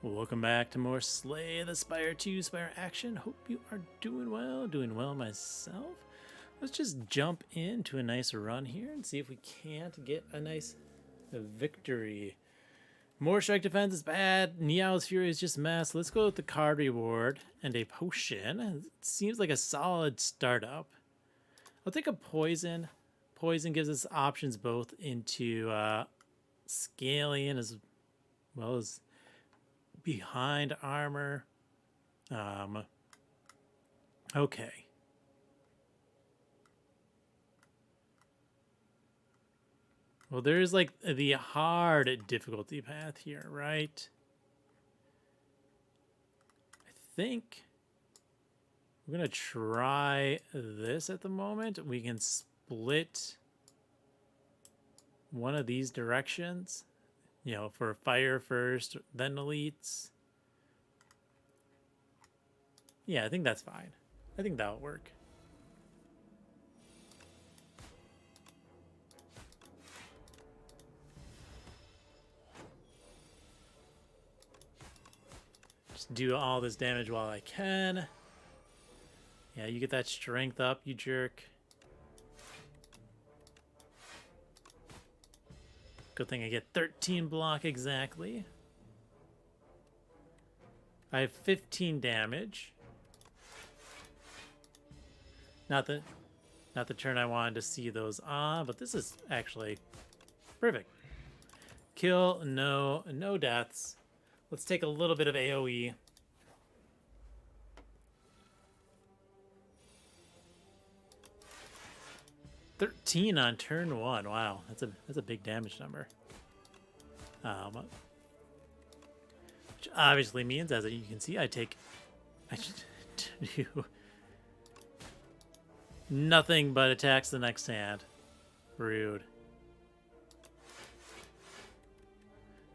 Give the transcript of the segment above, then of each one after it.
Welcome back to more Slay the Spire 2 Spire action. Hope you are doing well myself. Let's just jump into a nice run here and see if we can't get a nice victory. More strike defense is bad. Niao's Fury is just mess. Let's go with the card reward and a potion. It seems like a solid startup. I'll take a poison. Poison gives us options both into scaling as well as behind armor. Okay. Well, there's like the hard difficulty path here, right? I think we're gonna try this at the moment. We can split one of these directions. You know, for fire first, then elites. Yeah, I think that's fine. I think that'll work. Just do all this damage while I can. Yeah, you get that strength up, you jerk. Good thing I get 13 block exactly. I have 15 damage. Not the turn I wanted to see those on, but this is actually perfect. Kill, no deaths. Let's take a little bit of AoE. $13 on turn 1. Wow, that's a big damage number. Which obviously means, as you can see, I do nothing but attacks the next hand. Rude.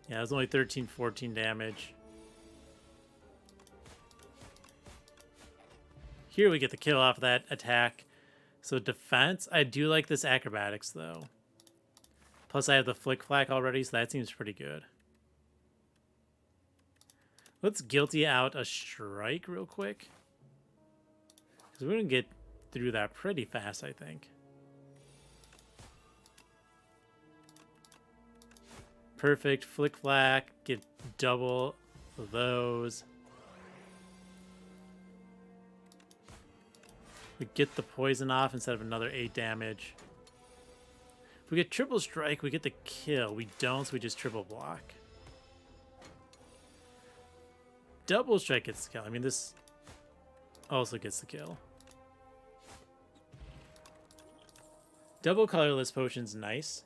Yeah, it was only 13, 14 damage. Here we get the kill off of that attack. So defense, I do like this acrobatics though. Plus I have the flick flack already, so that seems pretty good. Let's guilty out a strike real quick. Because we're going to get through that pretty fast, I think. Perfect. Flick flack. Get double those. We get the poison off instead of another 8 damage. If we get triple strike, we get the kill. We don't, so we just triple block. Double strike gets the kill. I mean, this also gets the kill. Double colorless potion's nice.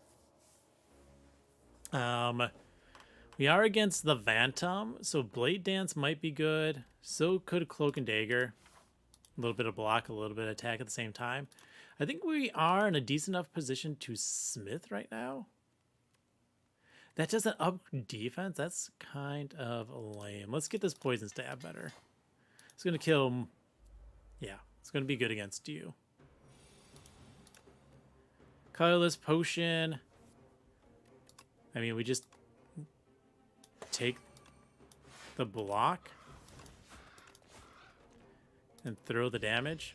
We are against the Phantom, so Blade Dance might be good. So could Cloak and Dagger. A little bit of block, a little bit of attack at the same time. I think we are in a decent enough position to Smith right now. That doesn't up defense. That's kind of lame. Let's get this poison stab better. It's going to kill... Yeah, it's going to be good against you. Colorless potion. I mean, we just take the block and throw the damage.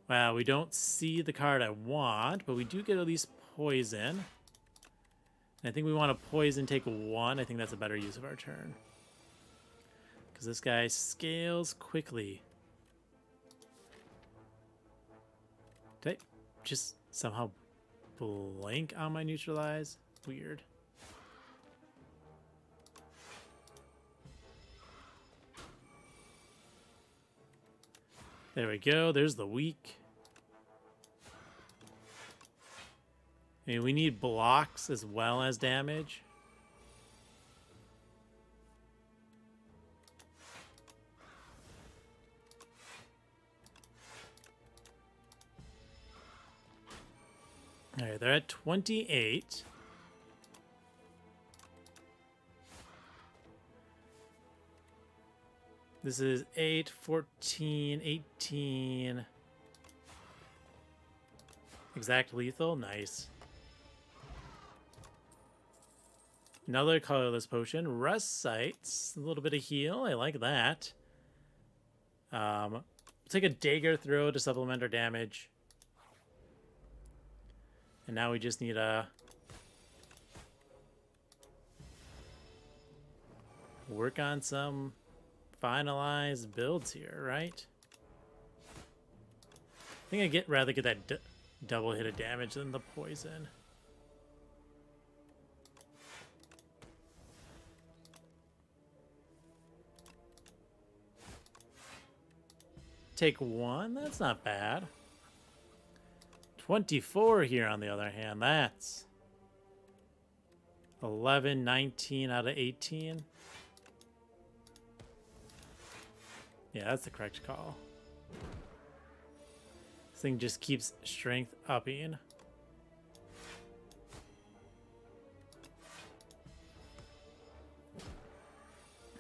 Wow, we don't see the card I want, but we do get at least poison. And I think we want to poison take 1. I think that's a better use of our turn. Because this guy scales quickly. Did I just somehow blank on my neutralize? Weird. There we go. There's the weak. I mean, we need blocks as well as damage. All right, they're at 28. This is 8, 14, 18. I Exact lethal, nice. Another colorless potion. Rust sights. A little bit of heal. I like that. Take a dagger throw to supplement our damage. And now we just need a work on some finalized builds here, right? I think I'd rather get that double hit of damage than the poison. Take one, that's not bad. 24 here on the other hand, that's 11, 19 out of 18. Yeah, that's the correct call. This thing just keeps strength upping.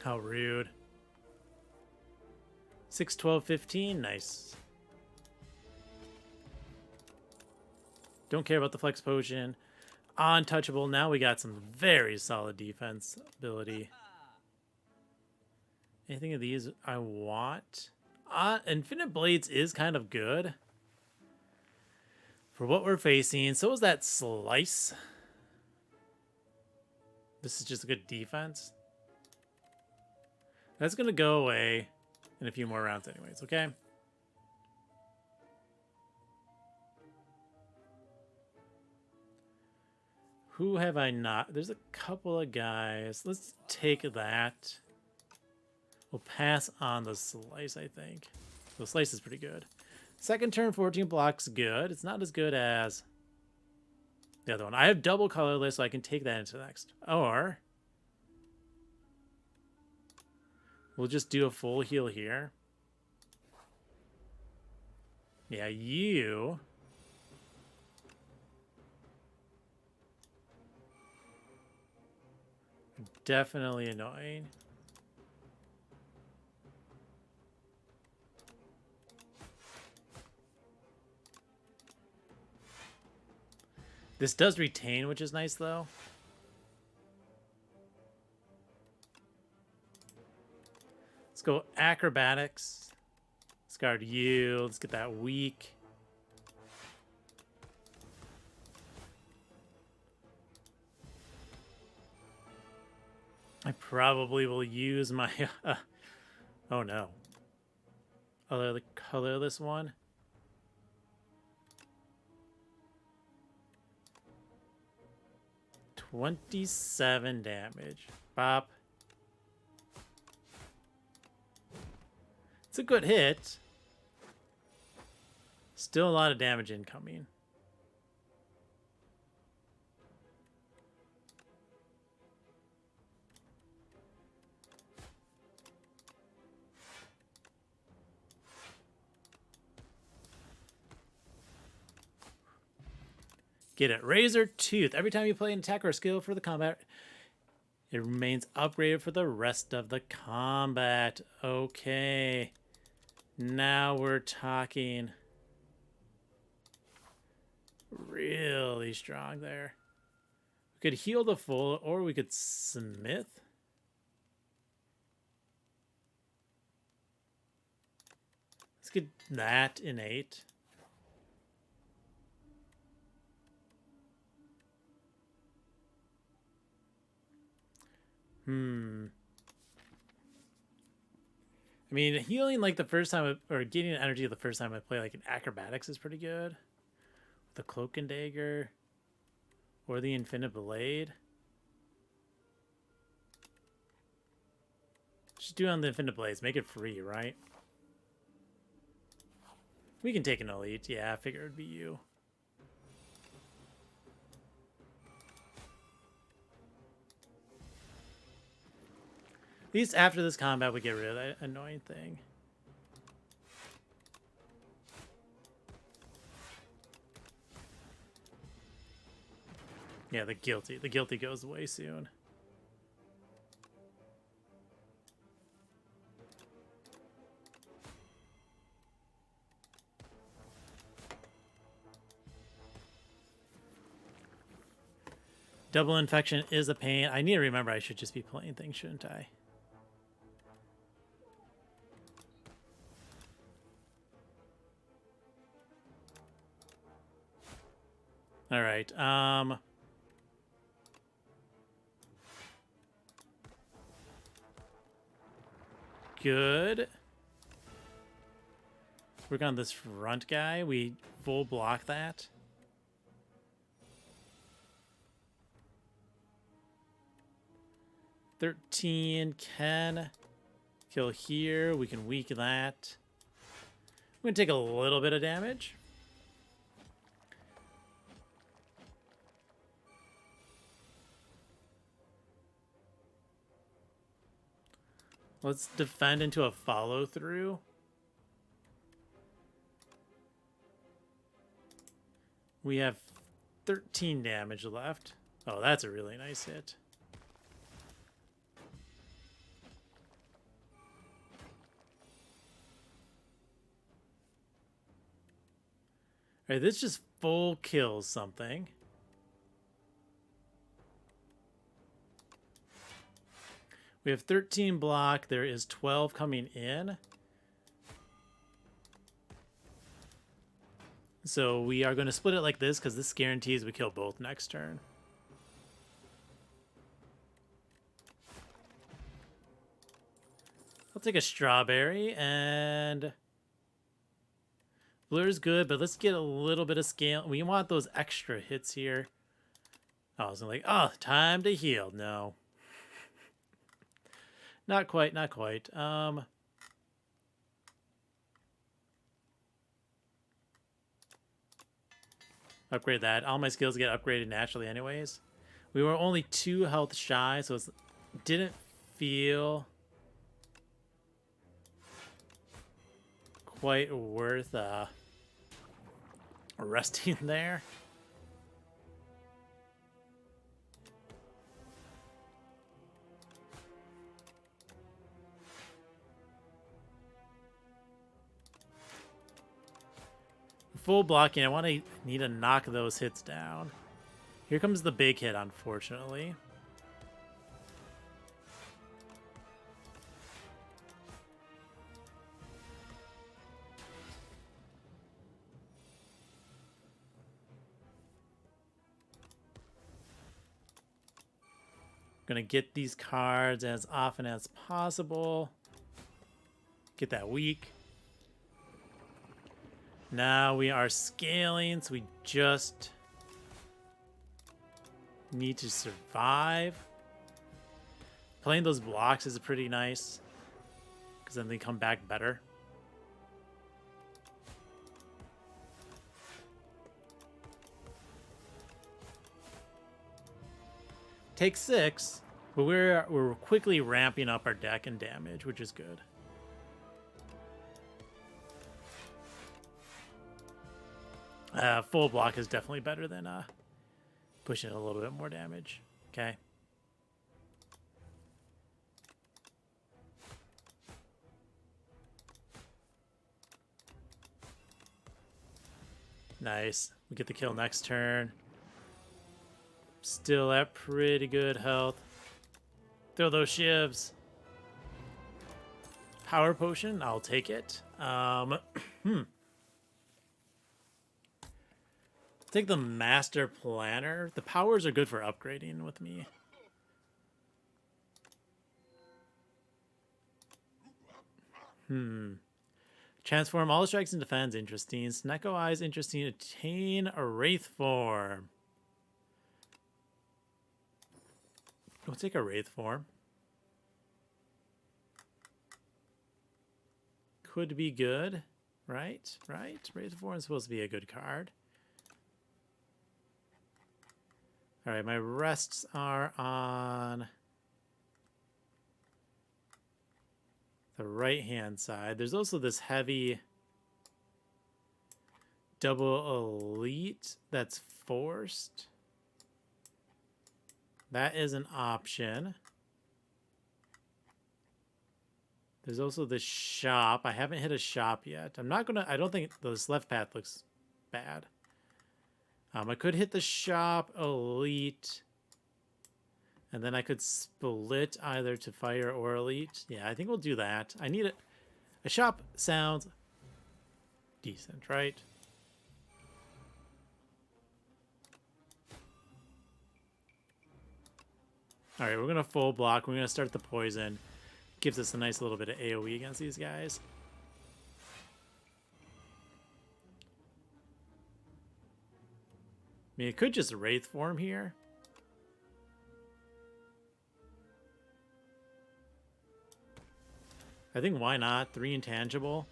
How rude. 6, 12, 15. Nice. Don't care about the flex potion. Untouchable. Now we got some very solid defense ability. Anything of these I want? Infinite Blades is kind of good for what we're facing. So is that Slice. This is just a good defense. That's going to go away in a few more rounds anyways, okay? Who have I not? There's a couple of guys. Let's take that. We'll pass on the Slice, I think. The Slice is pretty good. Second turn, 14 blocks, good. It's not as good as the other one. I have double colorless, so I can take that into the next. Or we'll just do a full heal here. Yeah, you. Definitely annoying. This does retain, which is nice, though. Let's go acrobatics. Discard you. Let's get that weak. I probably will use my... oh, no. The colorless one. $27 damage. Bop. It's a good hit. Still a lot of damage incoming. Get it. Razor Tooth. Every time you play an attack or skill for the combat, it remains upgraded for the rest of the combat. Okay. Now we're talking. Really strong there. We could heal the full, or we could smith. Let's get that innate. I mean, healing like the first time, or getting energy the first time I play like an acrobatics is pretty good. The cloak and dagger, or the infinite blade. Just do on the infinite blades. Make it free, right? We can take an elite. Yeah, I figured it'd be you. At least after this combat, we get rid of that annoying thing. Yeah, the guilty. The guilty goes away soon. Double infection is a pain. I need to remember I should just be playing things, shouldn't I? All right. Good. Work on this front guy. We full block that. $13 can kill here. We can weaken that. We're gonna take a little bit of damage. Let's defend into a follow through. We have 13 damage left. Oh, that's a really nice hit. All right, this just full kills something. We have 13 block. There is 12 coming in. So we are going to split it like this because this guarantees we kill both next turn. I'll take a strawberry, and blur is good, but let's get a little bit of scale. We want those extra hits here. I was like, oh, time to heal. No. Not quite, not quite. Upgrade that. All my skills get upgraded naturally anyways. We were only 2 health shy, so it didn't feel quite worth resting there. Full blocking. I need to knock those hits down. Here comes the big hit, unfortunately. Gonna get these cards as often as possible. Get that weak. Now we are scaling, so we just need to survive. Playing those blocks is pretty nice, because then they come back better. Take 6, but we're quickly ramping up our deck and damage, which is good. Full block is definitely better than pushing a little bit more damage. Okay. Nice. We get the kill next turn. Still at pretty good health. Throw those shivs. Power potion, I'll take it. Take the master planner. The powers are good for upgrading with me. Transform all strikes and defense. Interesting. Snecko Eyes. Interesting. Attain a wraith form. We'll take a wraith form. Could be good. Right? Right? Wraith form is supposed to be a good card. All right, my rests are on the right-hand side. There's also this heavy double elite that's forced. That is an option. There's also the shop. I haven't hit a shop yet. I don't think this left path looks bad. I could hit the shop elite. And then I could split either to fire or elite. Yeah, I think we'll do that. I need it. A shop sounds decent, right? All right, we're going to full block. We're going to start the poison. Gives us a nice little bit of AoE against these guys. I mean, it could just Wraith form here. I think why not? 3 intangible.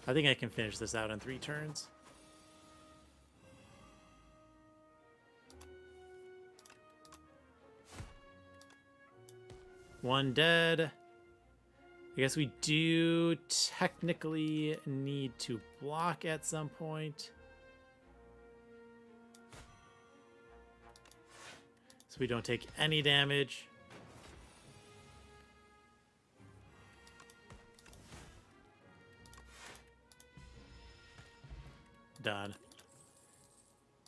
I think I can finish this out in 3 turns. One dead. I guess we do technically need to block at some point. So we don't take any damage. Done.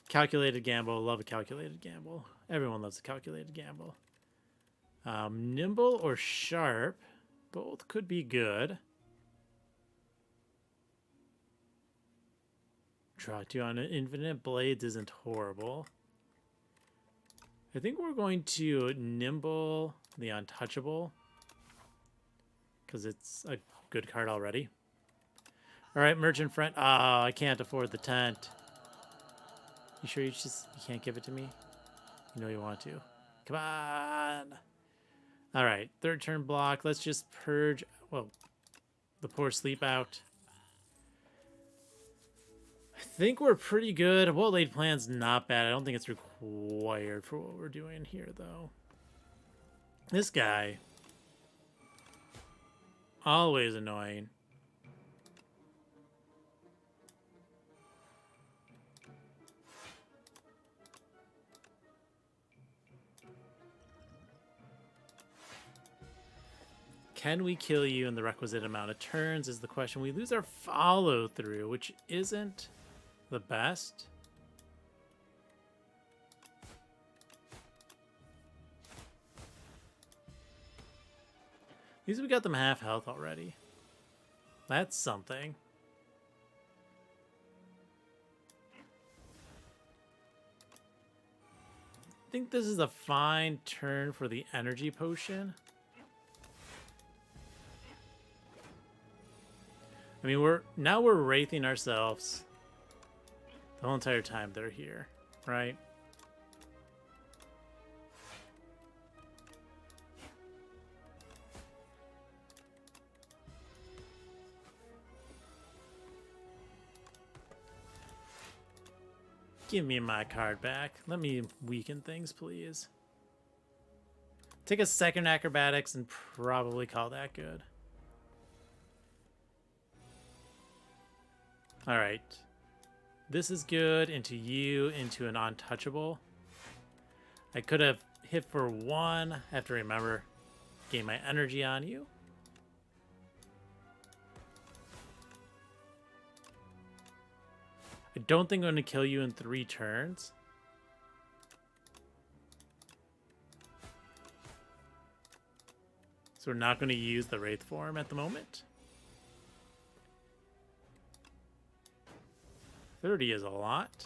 Calculated gamble. Love a calculated gamble. Everyone loves a calculated gamble. Nimble or sharp. Both could be good. Draw 2 on infinite blades isn't horrible. I think we're going to nimble the untouchable. Because it's a good card already. Alright, merchant friend. Ah, I can't afford the tent. You sure you can't give it to me? You know you want to. Come on. Alright, 3rd turn block. Let's just purge, well, the poor sleep out. I think we're pretty good. Well laid plan's not bad. I don't think it's required for what we're doing here, though. This guy. Always annoying. Can we kill you in the requisite amount of turns is the question. We lose our follow through, which isn't the best. At least we got them half health already. That's something. I think this is a fine turn for the energy potion. I mean, we're wraithing ourselves the whole entire time they're here, right? Give me my card back. Let me weaken things, please. Take a 2nd acrobatics and probably call that good. All right. This is good. Into you, into an untouchable. I could have hit for 1. I have to remember, gain my energy on you. I don't think I'm going to kill you in 3 turns. So we're not going to use the Wraith form at the moment. 30 is a lot.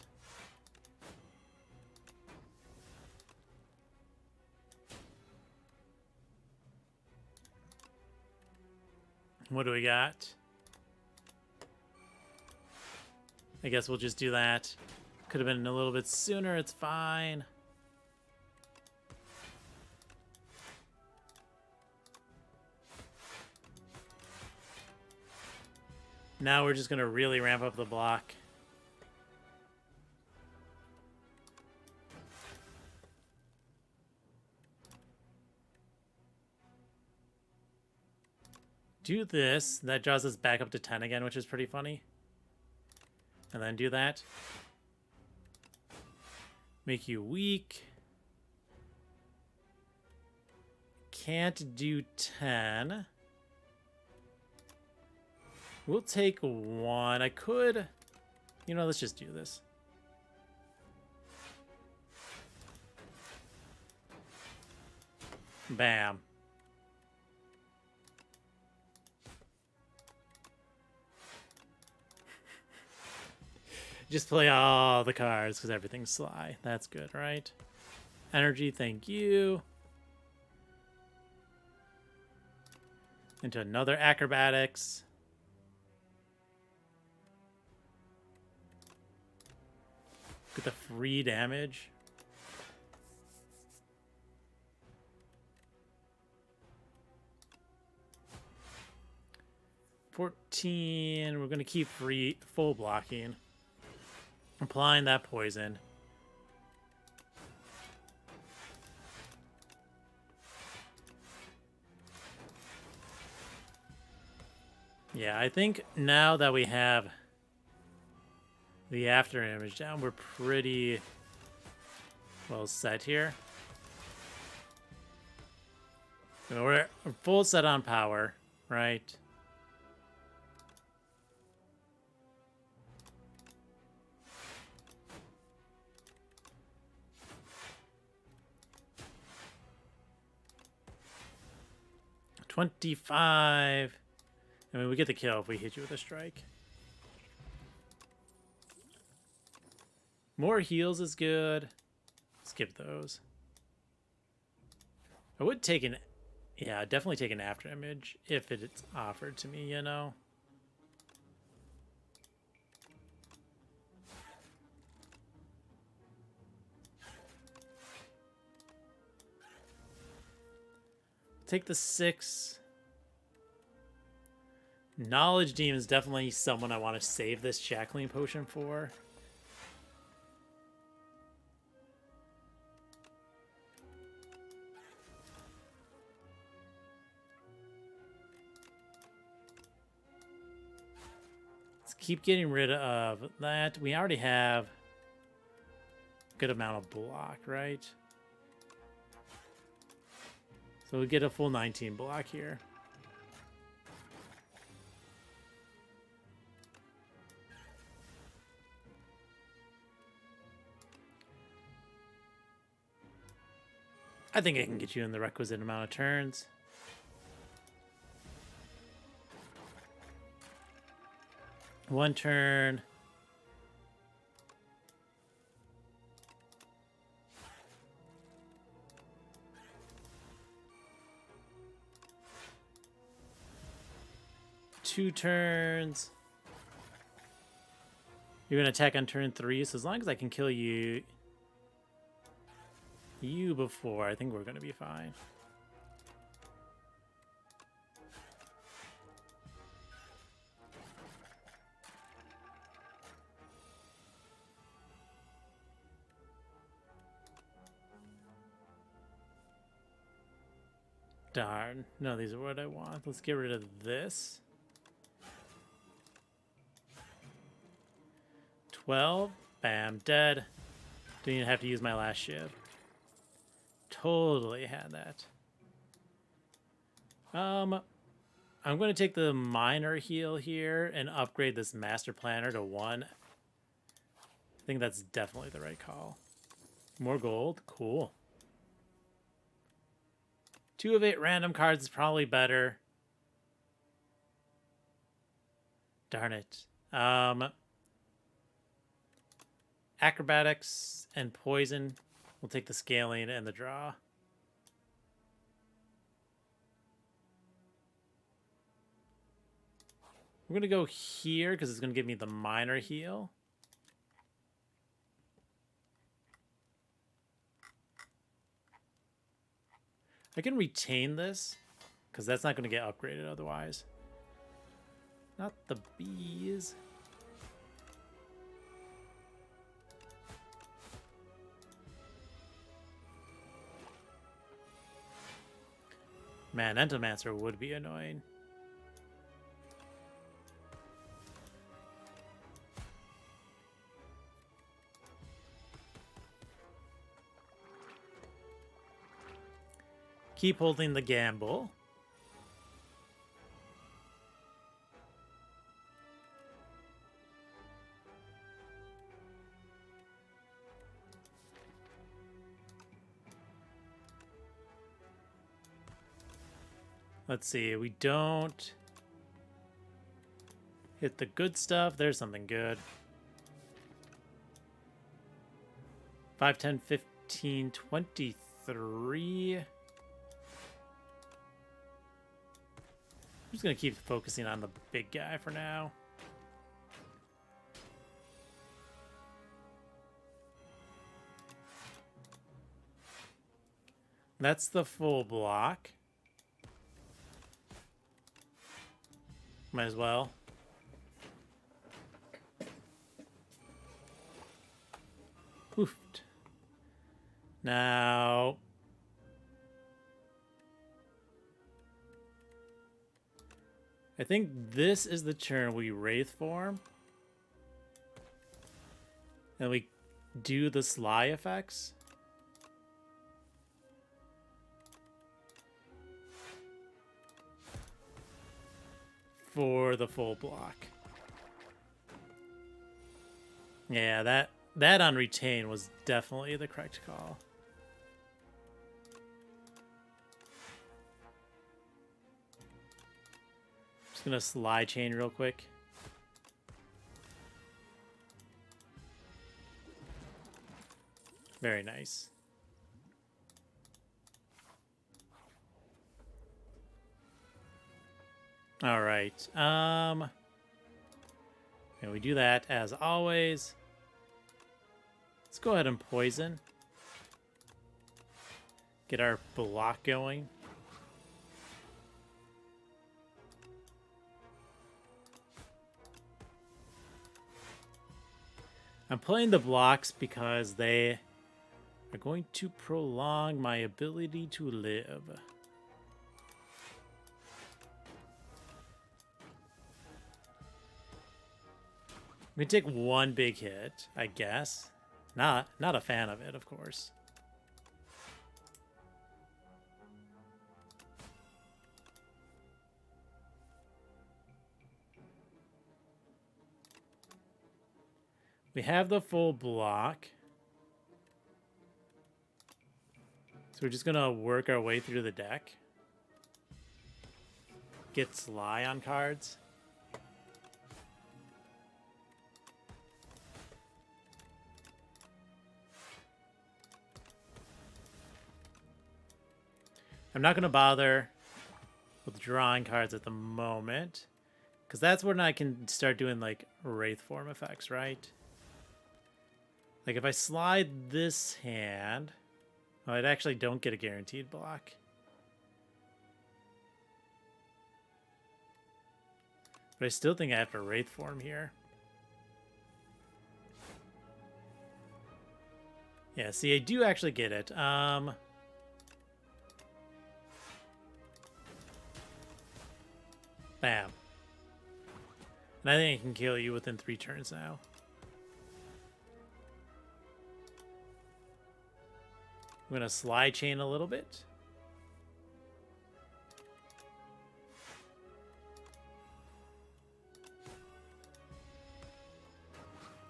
What do we got? I guess we'll just do that. Could have been a little bit sooner. It's fine. Now we're just going to really ramp up the block. Do this. That draws us back up to 10 again, which is pretty funny. And then do that. Make you weak. Can't do 10. We'll take 1. I could... You know, let's just do this. Bam. Just play all the cards because everything's sly. That's good, right? Energy, thank you. Into another acrobatics. Get the free damage. $14. We're gonna keep full blocking. Applying that poison. Yeah, I think now that we have the after image down, we're pretty well set here. We're full set on power, right? $25. I mean, we get the kill if we hit you with a strike. More heals is good. Skip those. I would take an... Yeah, I'd definitely take an after image if it's offered to me, you know? Take the 6. Knowledge Demon is definitely someone I want to save this Shackling Potion for. Let's keep getting rid of that. We already have a good amount of block, right? So we get a full 19 block here. I think I can get you in the requisite amount of turns. One turn. Two turns. You're going to attack on turn 3, so as long as I can kill you before, I think we're going to be fine. Darn. No, these are what I want. Let's get rid of this. 12. Bam. Dead. Didn't even have to use my last shiv. Totally had that. I'm going to take the minor heal here and upgrade this master planner to 1. I think that's definitely the right call. More gold. Cool. 2 of 8 random cards is probably better. Darn it. Acrobatics and poison. We'll take the scaling and the draw. We're going to go here because it's going to give me the minor heal. I can retain this because that's not going to get upgraded otherwise. Not the bees. Man, Entomancer would be annoying. Keep holding the gamble. Let's see. We don't hit the good stuff. There's something good. 5, 10, 15, 23. I'm just going to keep focusing on the big guy for now. That's the full block. Might as well. Oofed. Now, I think this is the turn we Wraith form. And we do the Sly effects. For the full block. Yeah, that on retain was definitely the correct call. Just gonna slide chain real quick. Very nice. All right. And we do that as always. Let's go ahead and poison. Get our block going. I'm playing the blocks because they are going to prolong my ability to live. We can take one big hit, I guess. Not a fan of it, of course. We have the full block. So we're just gonna work our way through the deck. Get Sly on cards. I'm not going to bother with drawing cards at the moment, because that's when I can start doing, like, Wraith form effects, right? Like, if I slide this hand... Oh, I actually don't get a guaranteed block. But I still think I have to Wraith form here. Yeah, see, I do actually get it. Bam. And I think I can kill you within 3 turns now. I'm going to slide chain a little bit.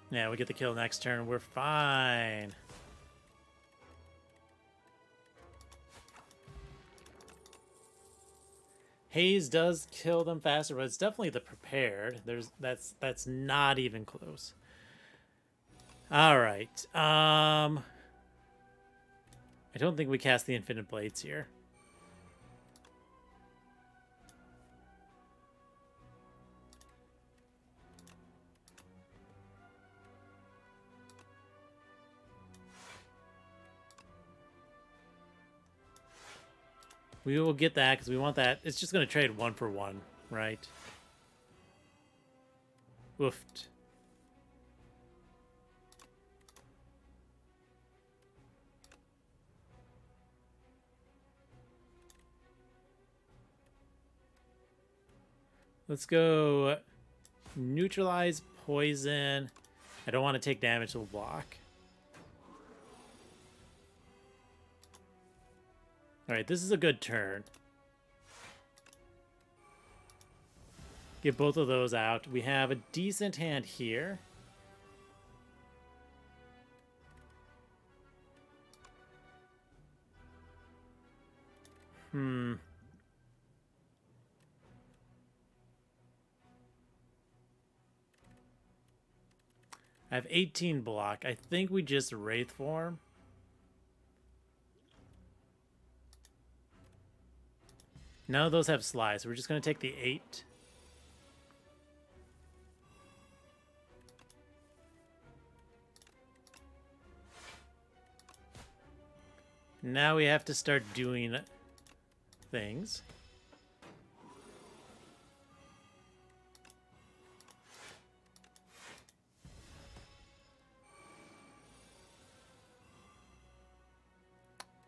Yeah, we get the kill next turn. We're fine. Haze does kill them faster, but it's definitely the prepared. That's not even close. All right. I don't think we cast the Infinite Blades here. We will get that because we want that. It's just going to trade 1 for 1, right? Oofed. Let's go neutralize poison. I don't want to take damage to the block. Alright, this is a good turn. Get both of those out. We have a decent hand here. I have 18 block. I think we just Wraith form. None of those have slice, so we're just going to take the 8. Now we have to start doing things.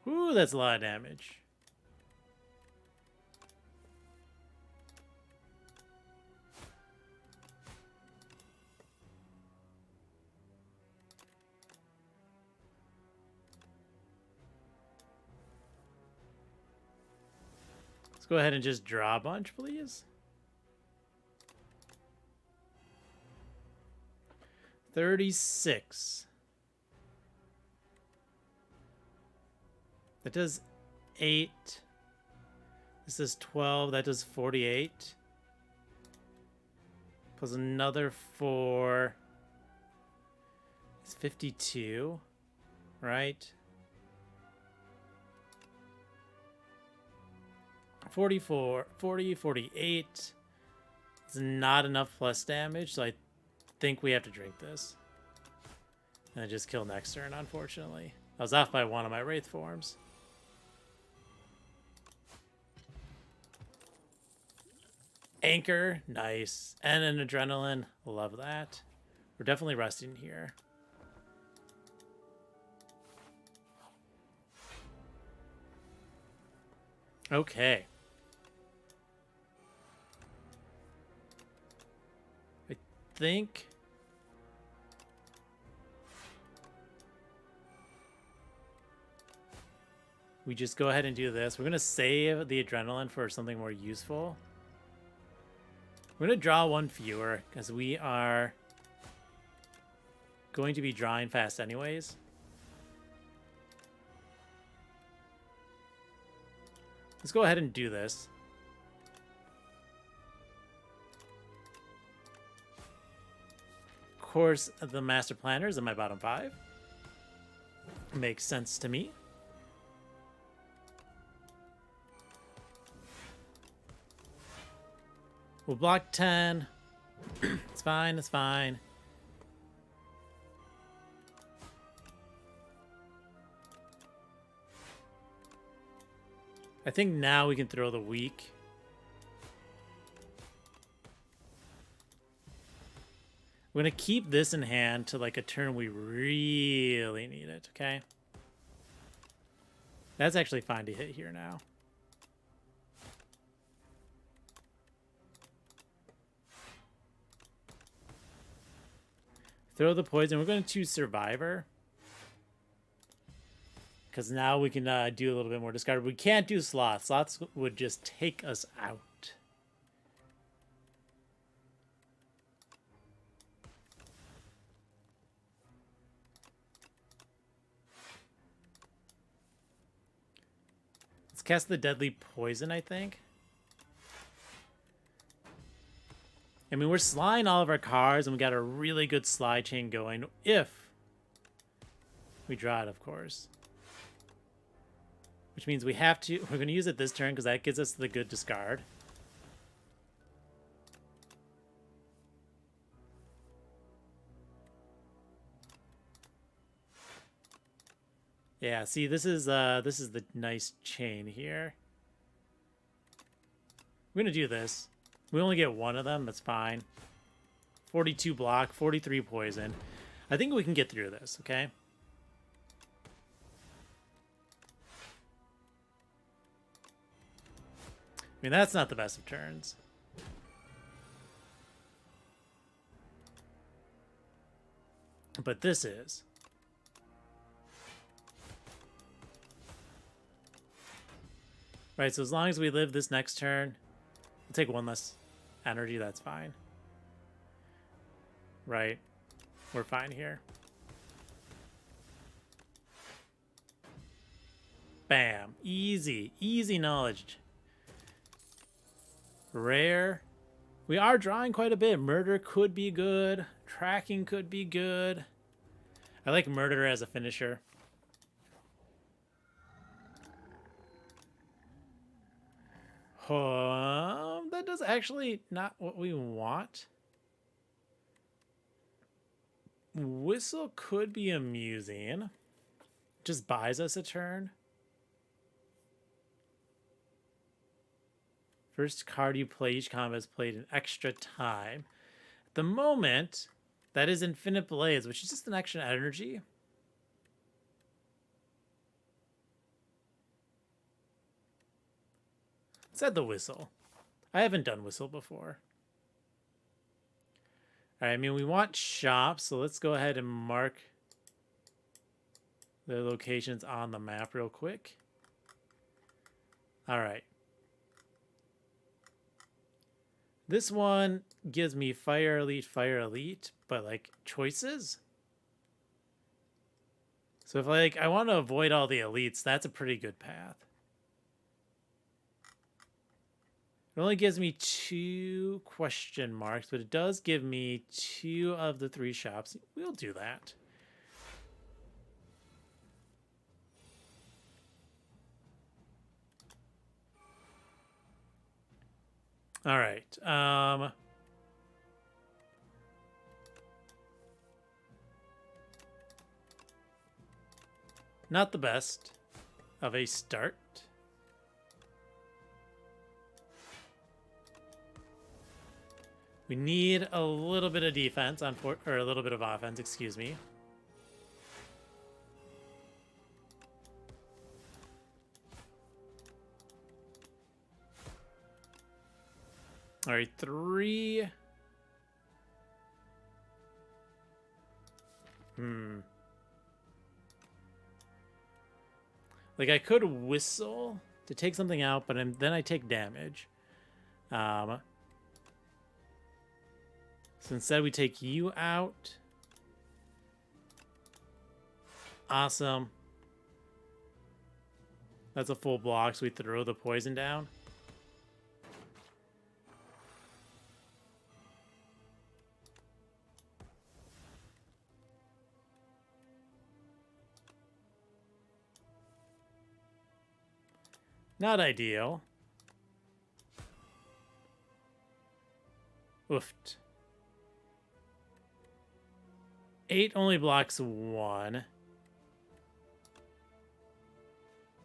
Ooh, that's a lot of damage. Let's go ahead and just draw a bunch, please. 36. That does 8. This is 12. That does 48. Plus another 4. It's 52. Right? 44, 40, 48. It's not enough plus damage, so I think we have to drink this. And I just kill next turn, unfortunately. I was off by one of my Wraith forms. Anchor, nice. And an Adrenaline, love that. We're definitely resting here. Okay. I think we just go ahead and do this. We're going to save the Adrenaline for something more useful. We're going to draw one fewer because we are going to be drawing fast anyways. Let's go ahead and do this. Of course, the Master Planner is in my bottom 5. Makes sense to me. We'll block 10. It's fine, it's fine. I think now we can throw the weak. We're going to keep this in hand to like a turn we really need it, okay? That's actually fine to hit here now. Throw the poison. We're going to choose Survivor. Because now we can do a little bit more discard. We can't do Sloth. Sloths would just take us out. Let's cast the Deadly Poison, I think. I mean, we're sliding all of our cards, and we got a really good slide chain going. If we draw it, of course. Which means we have to... We're going to use it this turn because that gives us the good discard. Yeah, see, this is the nice chain here. We're going to do this. We only get one of them. That's fine. 42 block, 43 poison. I think we can get through this, okay? I mean, that's not the best of turns. But this is. Right, so as long as we live this next turn, we'll take one less energy, that's fine. Right, we're fine here. Bam, easy, easy knowledge. Rare. We are drawing quite a bit. Murder could be good. Tracking could be good. I like Murder as a finisher. That does actually not what we want. Whistle could be amusing. Just buys us a turn. First card you play each combat is played in extra time. At the moment, that is Infinite Blades, which is just an extra energy. Let's add the Whistle. I haven't done Whistle before. All right, I mean, we want shops, so let's go ahead and mark the locations on the map real quick. All right. This one gives me Fire Elite, but like choices. So if I want to avoid all the elites, that's a pretty good path. It only gives me 2 question marks, but it does give me 2 of the 3 shops. We'll do that. All right. Not the best of a start. We need a little bit of defense or a little bit of offense, excuse me. All right, 3. Like I could whistle to take something out, but then I take damage. So instead we take you out. Awesome. That's a full block, so we throw the poison down. Not ideal. Oofed. 8 only blocks 1.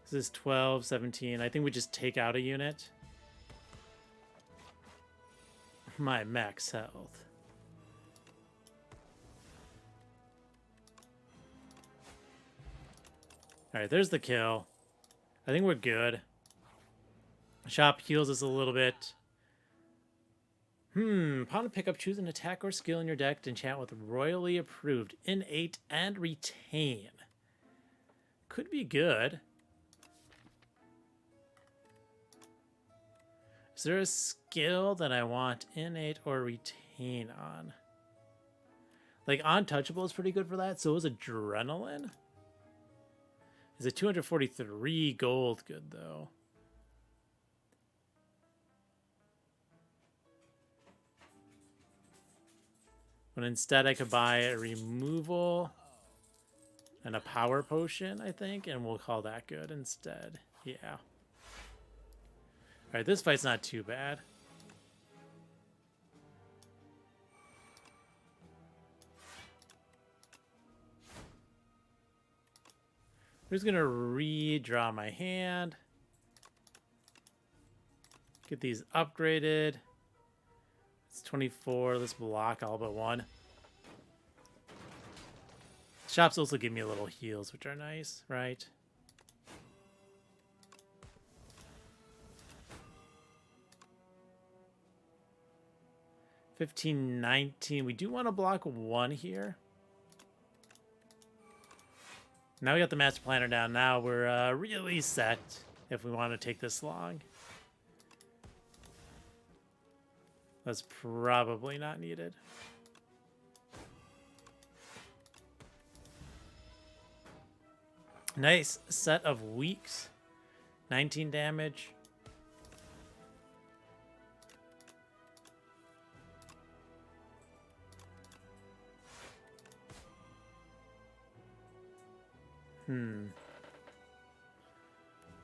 This is 12, 17. I think we just take out a unit. My max health. Alright, there's the kill. I think we're good. Shop heals us a little bit. Upon a pickup, choose an attack or skill in your deck to enchant with royally approved, innate, and retain. Could be good. Is there a skill that I want innate or retain on? Like Untouchable is pretty good for that. So is Adrenaline. Is it 243 gold good though? But instead I could buy a removal and a power potion, I think, and we'll call that good instead. Yeah. Alright, this fight's not too bad. I'm just gonna redraw my hand. Get these upgraded. It's 24. Let's block all but 1. Shops also give me a little heals, which are nice, right? $15.19. We do want to block 1 here. Now we got the master planner down. Now we're really set if we want to take this long. That's probably not needed. Nice set of weeks. 19 damage.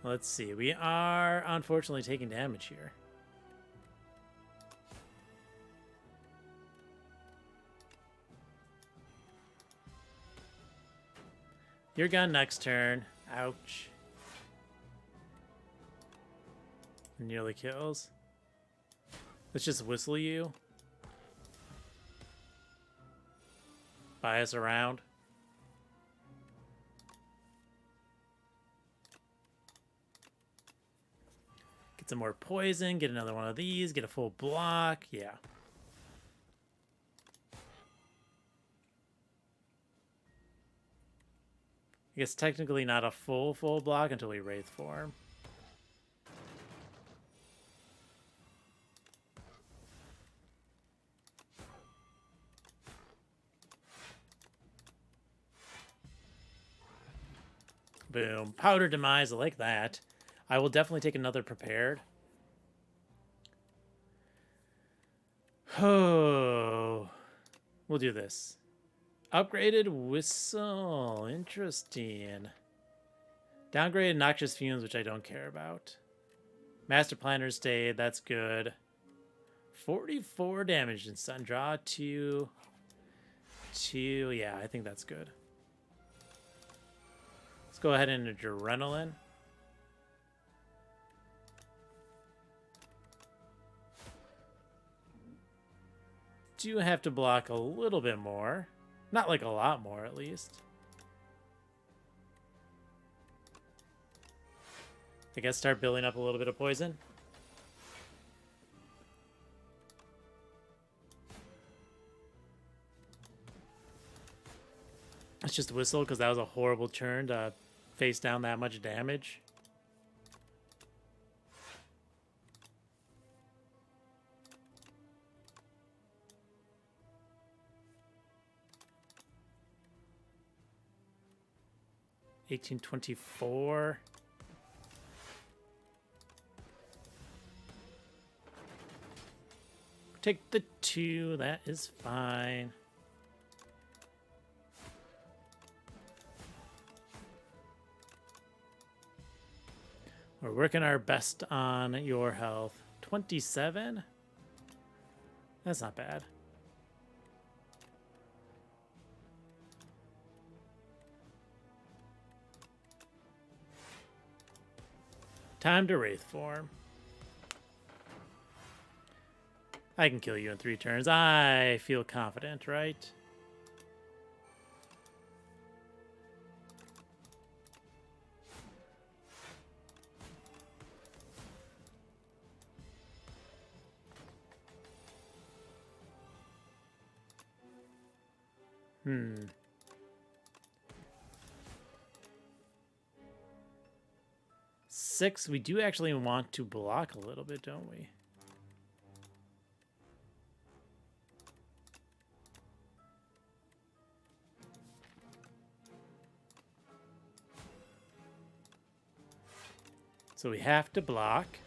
Let's see. We are unfortunately taking damage here. You're gone next turn. Ouch. Nearly kills. Let's just whistle you. Buy us around. Get some more poison. Get another one of these. Get a full block. Yeah. I guess technically not a full block until we Wraith form. Boom. Powder Demise, I like that. I will definitely take another prepared. Oh. We'll do this. Upgraded Whistle. Interesting. Downgraded Noxious Fumes, which I don't care about. Master Planner stayed. That's good. 44 damage in Sun Draw. 2. Yeah, I think that's good. Let's go ahead and Adrenaline. Do have to block a little bit more. Not like a lot more, at least. I guess start building up a little bit of poison. Let's just whistle because that was a horrible turn to face down that much damage. $18.24. Take the 2. That is fine. We're working our best on your health. 27? That's not bad. Time to Wraith form. I can kill you in 3 turns. I feel confident, right? Six, we do actually want to block a little bit, don't we? So we have to block.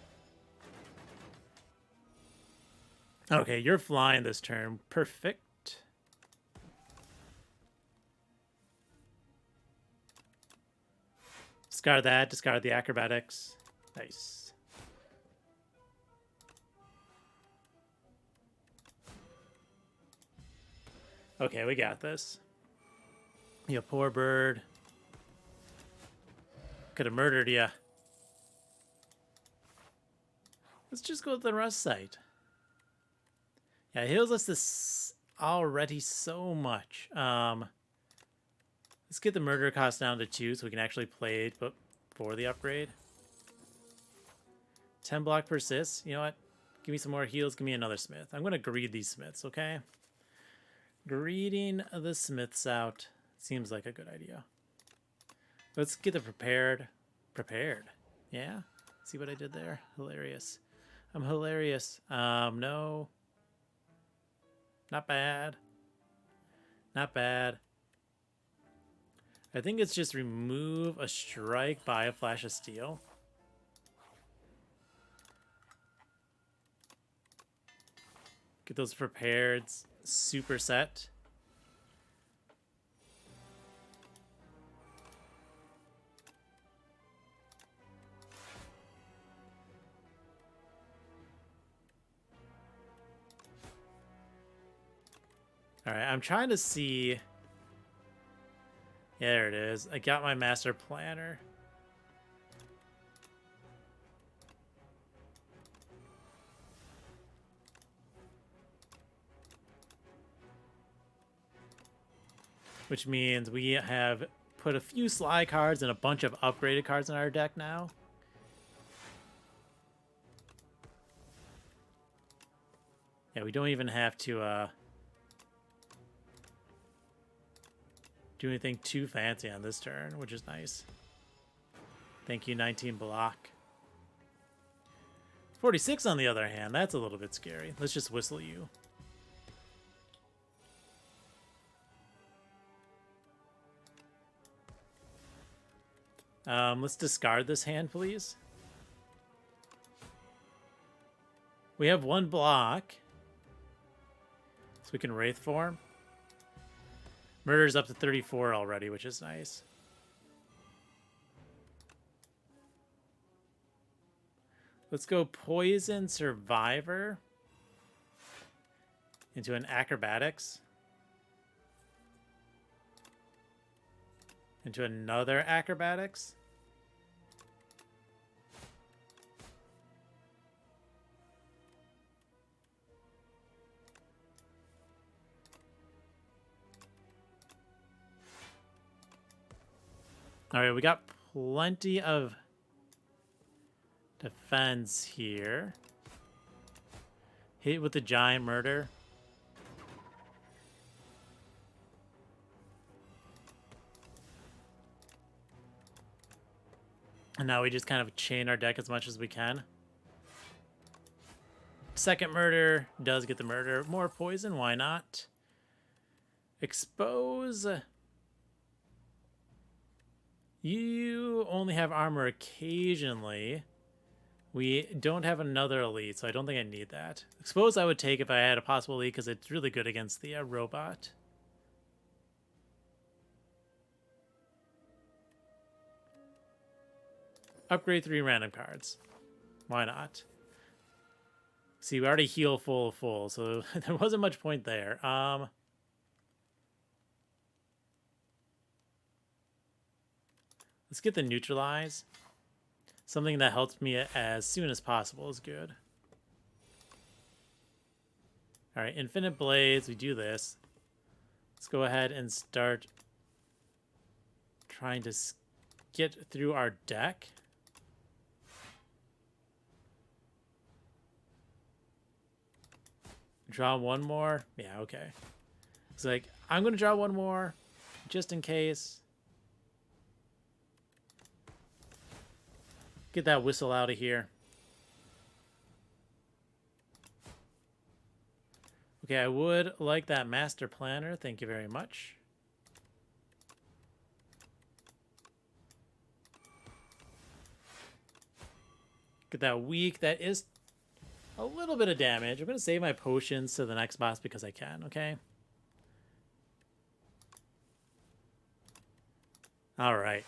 Okay, you're flying this turn. Perfect. Discard that, discard the acrobatics. Nice. Okay, we got this. You poor bird. Could have murdered you. Let's just go to the rust site. Yeah, it heals us this already so much. Let's get the murder cost down to 2 so we can actually play it but for the upgrade. 10 block persists. You know what? Give me some more heals. Give me another smith. I'm going to greed these smiths, okay? Greeting the smiths out seems like a good idea. Let's get the prepared. Prepared. Yeah? See what I did there? Hilarious. I'm hilarious. No. Not bad. Not bad. I think it's just remove a strike, buy a flash of steel. Get those prepared, super set. Alright, I'm trying to see... Yeah, there it is. I got my master planner. Which means we have put a few slide cards and a bunch of upgraded cards in our deck now. Yeah, we don't even have to do anything too fancy on this turn, which is nice. Thank you, 19 block. 46 on the other hand, that's a little bit scary. Let's just whistle you. Let's discard this hand, please. We have one block. So we can Wraith form. Murder's up to 34 already, which is nice. Let's go Poison Survivor into an Acrobatics. Into another Acrobatics. All right, we got plenty of defense here. Hit with the Giant Murder. And now we just kind of chain our deck as much as we can. Second Murder does get the murder. More poison, why not? Expose. You only have armor occasionally. We don't have another elite, so I don't think I need that. Expose I would take if I had a possible elite, because it's really good against the robot. Upgrade 3 random cards. Why not? See, we already heal full, so there wasn't much point there. Let's get the neutralize. Something that helps me as soon as possible is good. All right, Infinite Blades, we do this. Let's go ahead and start trying to get through our deck. Draw one more. Yeah, okay. It's like, I'm going to draw one more just in case. Get that whistle out of here. Okay, I would like that master planner. Thank you very much. Get that weak. That is a little bit of damage. I'm going to save my potions to the next boss because I can, okay? All right.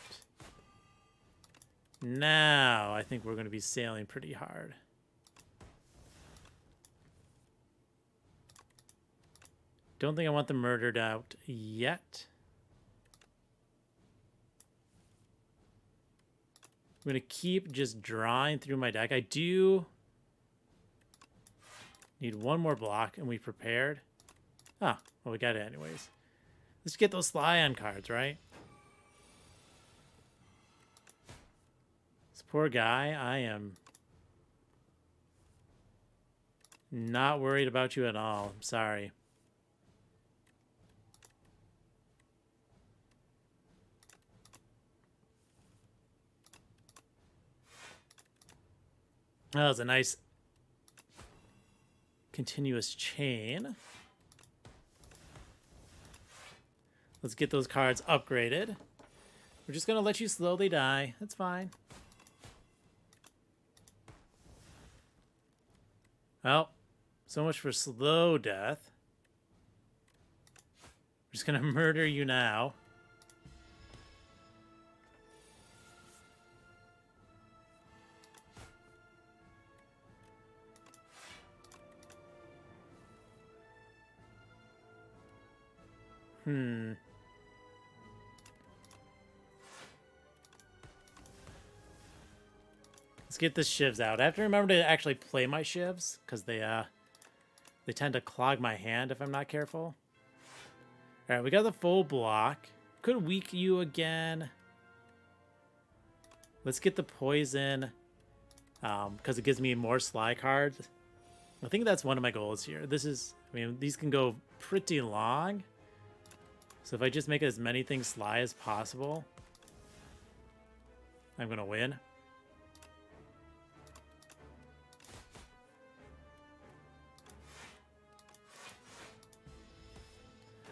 Now, I think we're going to be sailing pretty hard. Don't think I want them murdered out yet. I'm going to keep just drawing through my deck. I do need one more block, and we prepared. Ah, well, we got it anyways. Let's get those Scion cards, right? This poor guy, I am not worried about you at all. I'm sorry. That was a nice continuous chain. Let's get those cards upgraded. We're just going to let you slowly die. That's fine. Well, so much for slow death. We're just going to murder you now. Let's get the shivs out. I have to remember to actually play my shivs because they tend to clog my hand if I'm not careful. All right, we got the full block. Could weak you again. Let's get the poison because it gives me more Sly cards. I think that's one of my goals here. This is, I mean, these can go pretty long. So if I just make as many things Sly as possible, I'm going to win.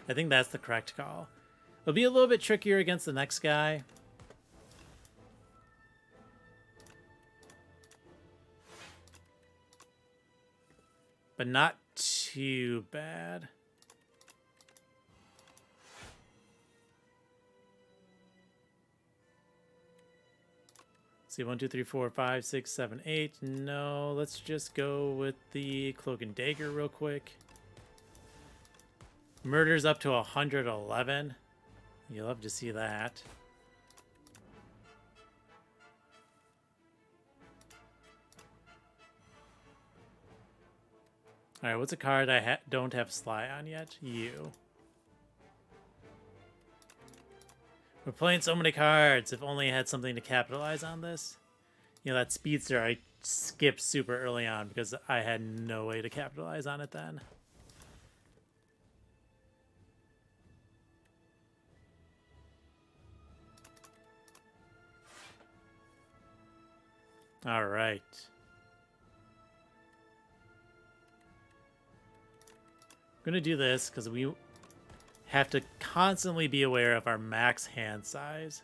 I think that's the correct call. It'll be a little bit trickier against the next guy. But not too bad. Let's see, 1, 2, 3, 4, 5, 6, 7, 8. No, let's just go with the Cloak and Dagger real quick. Murder's up to 111. You'll love to see that. Alright, what's a card I don't have Sly on yet? You. We're playing so many cards. If only I had something to capitalize on this. You know, that Speedster I skipped super early on because I had no way to capitalize on it then. All right. I'm going to do this because we have to constantly be aware of our max hand size.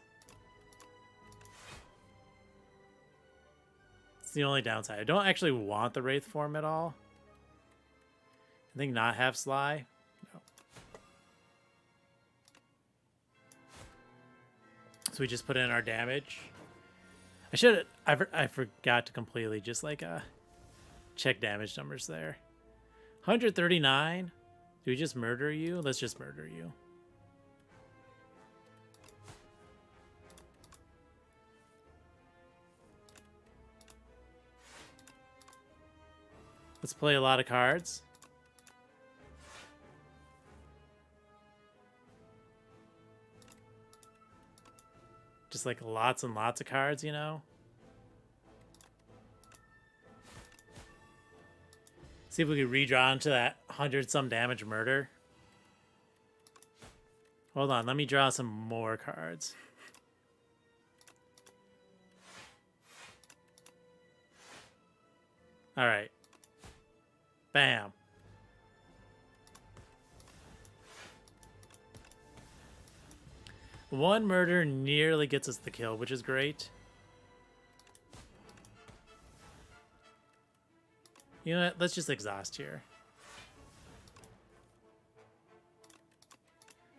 It's the only downside. I don't actually want the Wraith form at all. I think not have Sly. No. So we just put in our damage. I forgot to completely just like check damage numbers there. 139. Do we just murder you? Let's just murder you. Let's play a lot of cards. Just like lots and lots of cards, you know? See if we can redraw into that 100-some damage murder. Hold on, let me draw some more cards. All right. Bam. One murder nearly gets us the kill, which is great. You know what? Let's just exhaust here.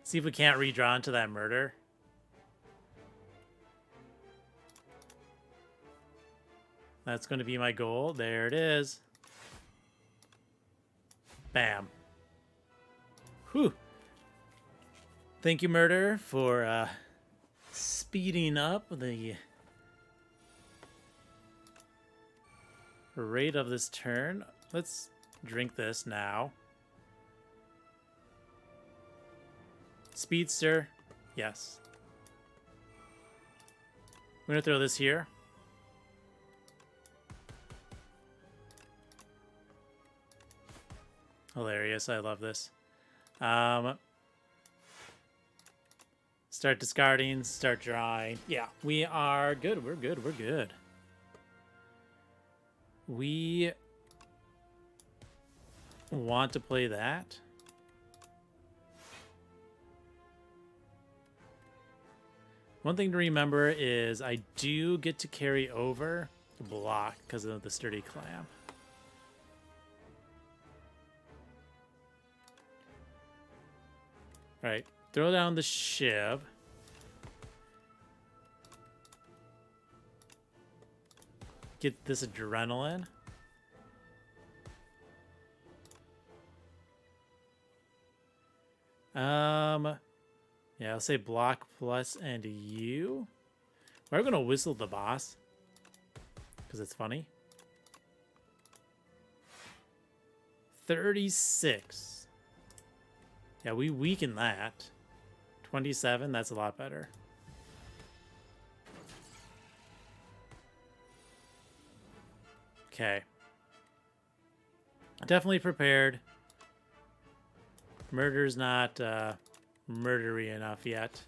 See if we can't redraw into that murder. That's going to be my goal. There it is. Bam. Whew. Thank you, Murder, for speeding up the rate of this turn. Let's drink this now. Speedster, yes. I'm gonna throw this here. Hilarious, I love this. Start discarding, start drawing. Yeah, we are good, we're good, we're good. We want to play that. One thing to remember is I do get to carry over the block because of the sturdy clamp. All right, throw down the shiv. Get this adrenaline. Yeah, I'll say block plus and you. We're gonna whistle the boss because it's funny. 36. Yeah, we weaken that. 27, that's a lot better. Okay. Definitely prepared. Murder's not murdery enough yet.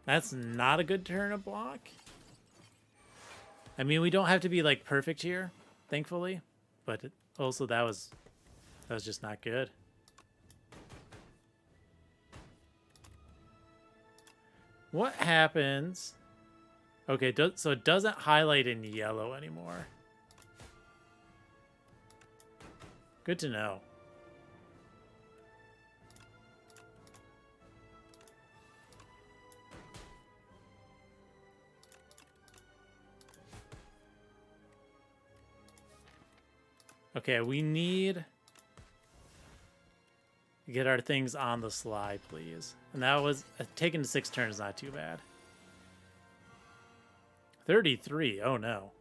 That's not a good turn of block. I mean, we don't have to be like perfect here, thankfully, but also that was just not good. What happens? Okay, so it doesn't highlight in yellow anymore. Good to know. Okay, we need to get our things on the slide, please. And that was taking 6 turns, not too bad. 33. Oh no.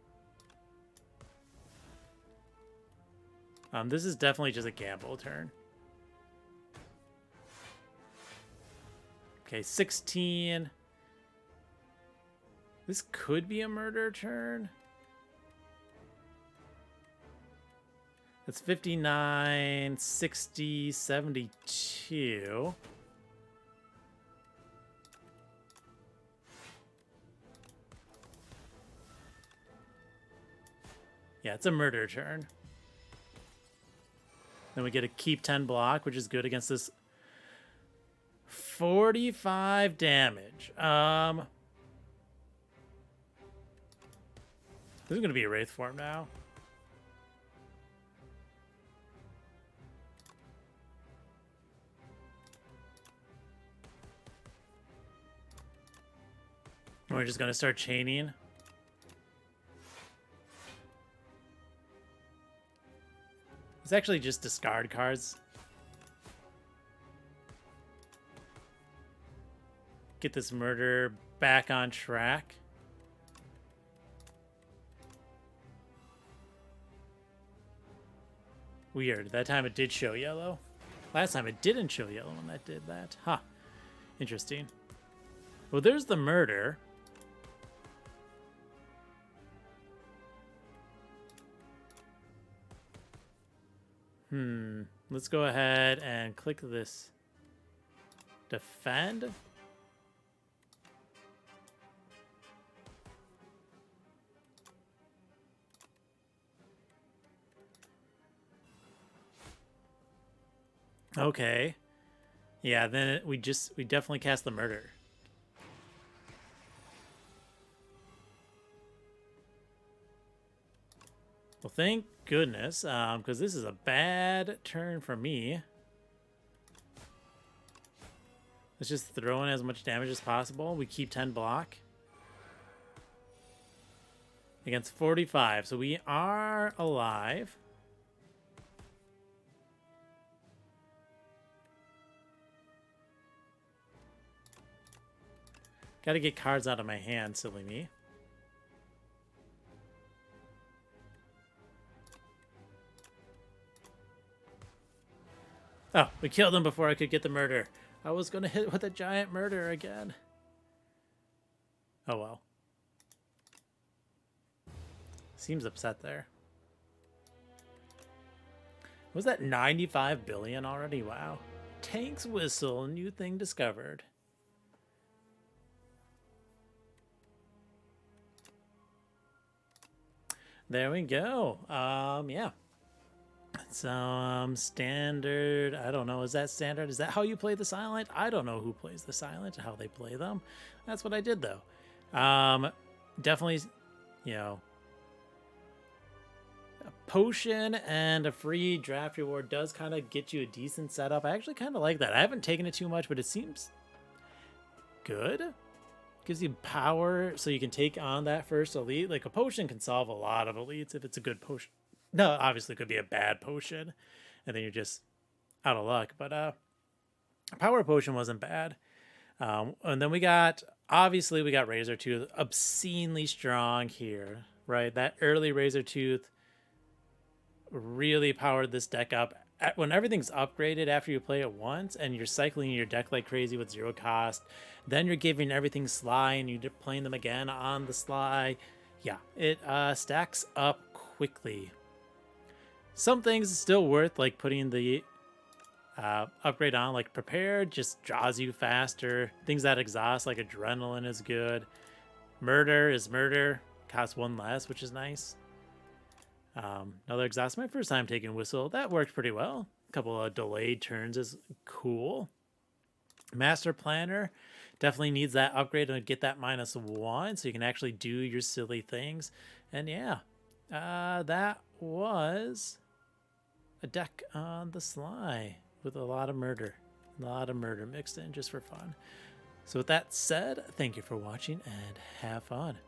This is definitely just a gamble turn. Okay, 16. This could be a murder turn. That's 59, 60, 72. Yeah, it's a murder turn. Then we get a keep 10 block, which is good against this 45 damage. This is going to be a Wraith form now. We're just going to start chaining. It's actually just discard cards. Get this murder back on track. Weird. That time it did show yellow. Last time it didn't show yellow when that did that. Huh. Interesting. Well, there's the murder. Let's go ahead and click this. Defend. Okay. Yeah, then we definitely cast the murder. Well, thank goodness, because this is a bad turn for me. Let's just throw in as much damage as possible. We keep 10 block. Against 45, so we are alive. Gotta get cards out of my hand, silly me. Oh, we killed him before I could get the murder. I was going to hit with a giant murder again. Oh well. Seems upset there. Was that 95 billion already? Wow. Tank's whistle, new thing discovered. There we go. Yeah. So, standard, I don't know, is that standard? Is that how you play the silent? I don't know who plays the silent, how they play them. That's what I did, though. Definitely, you know, a potion and a free draft reward does kind of get you a decent setup. I actually kind of like that. I haven't taken it too much, but it seems good. Gives you power so you can take on that first elite. Like, a potion can solve a lot of elites if it's a good potion. No, obviously could be a bad potion, and then you're just out of luck. But power potion wasn't bad. And then we got, obviously we got Razor Tooth, obscenely strong here, right? That early Razor Tooth really powered this deck up. When everything's upgraded after you play it once and you're cycling your deck like crazy with 0 cost, then you're giving everything Sly and you're playing them again on the Sly. Yeah, it stacks up quickly. Some things still worth like putting the upgrade on, like Prepared just draws you faster. Things that exhaust, like Adrenaline, is good. Murder is murder, costs 1 less, which is nice. Another exhaust, my first time taking Whistle, that worked pretty well. A couple of delayed turns is cool. Master Planner definitely needs that upgrade to get that -1 so you can actually do your silly things. And yeah, that was a deck on the Sly with a lot of murder mixed in just for fun. So with that said, thank you for watching and have fun.